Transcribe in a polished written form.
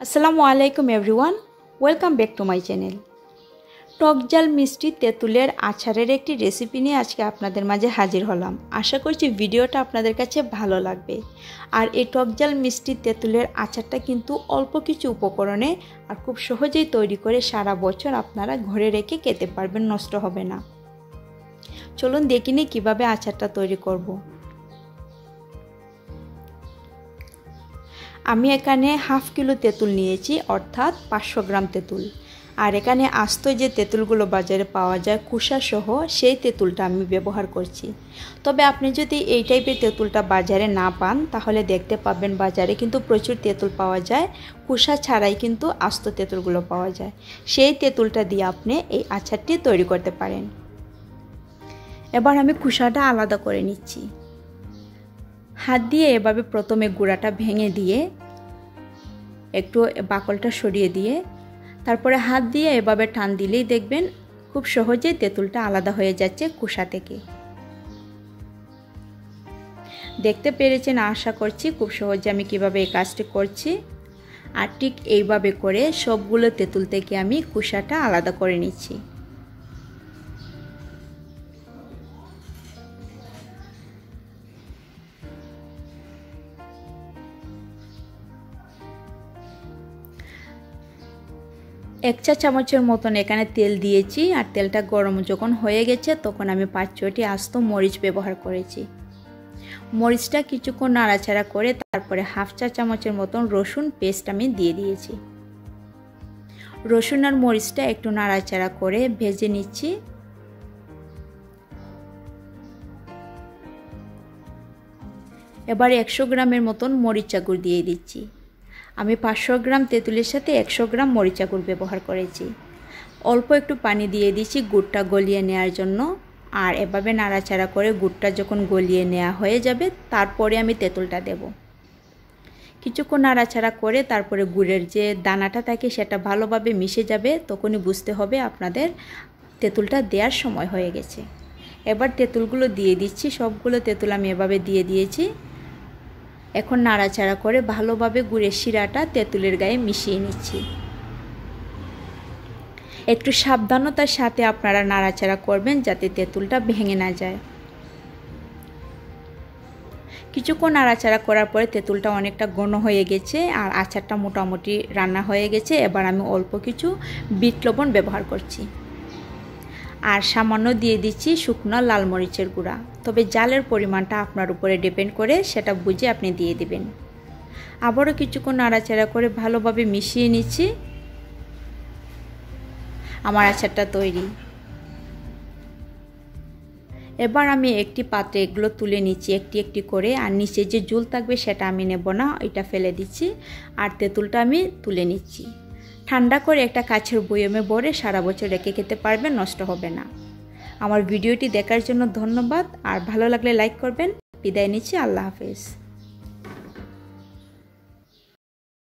আসসালামু আলাইকুম everyone, welcome back to my channel. টক ঝাল মিষ্টি তেঁতুলের আচারের একটি রেসিপি নিয়ে আজকে আপনাদের মাঝে হাজির হলাম। আশা করছি ভিডিওটা আপনাদের কাছে ভালো লাগবে। আর এই টক ঝাল মিষ্টি তেঁতুলের আচারটা কিন্তু অল্প কিছু উপকরণে আর খুব সহজেই তৈরি করে সারা বছর আপনারা ঘরে রেখে খেতে পারবেন, নষ্ট হবে না। চলুন দেখি নিই কীভাবে আচারটা তৈরি করব। আমি এখানে হাফ কিলো তেঁতুল নিয়েছি, অর্থাৎ 500 গ্রাম তেঁতুল। আর এখানে আস্ত যে তেঁতুলগুলো বাজারে পাওয়া যায় কুসা সহ, সেই তেঁতুলটা আমি ব্যবহার করছি। তবে আপনি যদি এই টাইপের তেঁতুলটা বাজারে না পান, তাহলে দেখতে পাবেন বাজারে কিন্তু প্রচুর তেঁতুল পাওয়া যায়, কুসা ছাড়াই কিন্তু আস্ত তেঁতুলগুলো পাওয়া যায়। সেই তেঁতুলটা দিয়ে আপনি এই আচারটি তৈরি করতে পারেন। এবার আমি কুসাটা আলাদা করে নিচ্ছি। হাত দিয়ে এভাবে প্রথমে গুঁড়াটা ভেঙে দিয়ে একটু বাকলটা সরিয়ে দিয়ে তারপরে হাত দিয়ে এভাবে টান দিলেই দেখবেন খুব সহজেই তেঁতুলটা আলাদা হয়ে যাচ্ছে কুসা থেকে। দেখতে পেরেছেন আশা করছি খুব সহজে আমি কিভাবে এই কাজটি করছি। আর ঠিক এইভাবে করে সবগুলো তেঁতুল থেকে আমি কুসাটা আলাদা করে নিচ্ছি। এক চা চামচের মতন এখানে তেল দিয়েছি। আর তেলটা গরম যখন হয়ে গেছে তখন আমি 5-6টি আস্ত মরিচ ব্যবহার করেছি। মরিচটা কিছুক্ষণ নাড়াচাড়া করে তারপরে হাফ চা চামচের মতন রসুন পেস্ট আমি দিয়ে দিয়েছি। রসুন আর মরিচটা একটু নাড়াচাড়া করে ভেজে নিচ্ছি। এবার 100 গ্রামের মতন মরিচা গুঁড়ো দিয়ে দিচ্ছি। আমি 500 গ্রাম তেঁতুলের সাথে 100 গ্রাম মরিচা গুঁড়ো ব্যবহার করেছি। অল্প একটু পানি দিয়ে দিচ্ছি গুড়টা গলিয়ে নেওয়ার জন্য। আর এভাবে নাড়াচাড়া করে গুড়টা যখন গলিয়ে নেওয়া হয়ে যাবে তারপরে আমি তেঁতুলটা দেব। কিছুক্ষণ নাড়াচাড়া করে তারপরে গুড়ের যে দানাটা থাকে সেটা ভালোভাবে মিশে যাবে, তখনই বুঝতে হবে আপনাদের তেঁতুলটা দেওয়ার সময় হয়ে গেছে। এবার তেঁতুলগুলো দিয়ে দিচ্ছি। সবগুলো তেঁতুল আমি এভাবে দিয়ে দিয়েছি। এখন নাড়াচাড়া করে ভালোভাবে গুড়ের শিরাটা তেঁতুলের গায়ে মিশিয়ে নিচ্ছি। একটু সাবধানতার সাথে আপনারা নাড়াচাড়া করবেন যাতে তেঁতুলটা ভেঙে না যায়। কিছুক্ষণ নাড়াচাড়া করার পরে তেঁতুলটা অনেকটা ঘন হয়ে গেছে আর আচারটা মোটামুটি রান্না হয়ে গেছে। এবার আমি অল্প কিছু বিট লবণ ব্যবহার করছি। আর সামান্য দিয়ে দিচ্ছি শুকনো লাল মরিচের গুঁড়া। তবে জালের পরিমাণটা আপনার উপরে ডিপেন্ড করে, সেটা বুঝে আপনি দিয়ে দিবেন। আবারও কিছুক্ষণ নাড়াচাড়া করে ভালোভাবে মিশিয়ে নিচ্ছি। আমার আচারটা তৈরি। এবার আমি একটি পাত্রে এগুলো তুলে নিচ্ছি একটি একটি করে। আর নিচে যে জুল থাকবে সেটা আমি নেব না, এটা ফেলে দিচ্ছি। আর তেঁতুলটা আমি তুলে নিচ্ছি। ঠান্ডা করে একটা কাচের বয়মে ভরে সারা বছর রেখে খেতে পারবেন, নষ্ট হবে না। আমার ভিডিওটি দেখার জন্য ধন্যবাদ। আর ভালো লাগলে লাইক করবেন। বিদায় নিচ্ছি। আল্লাহ হাফেজ।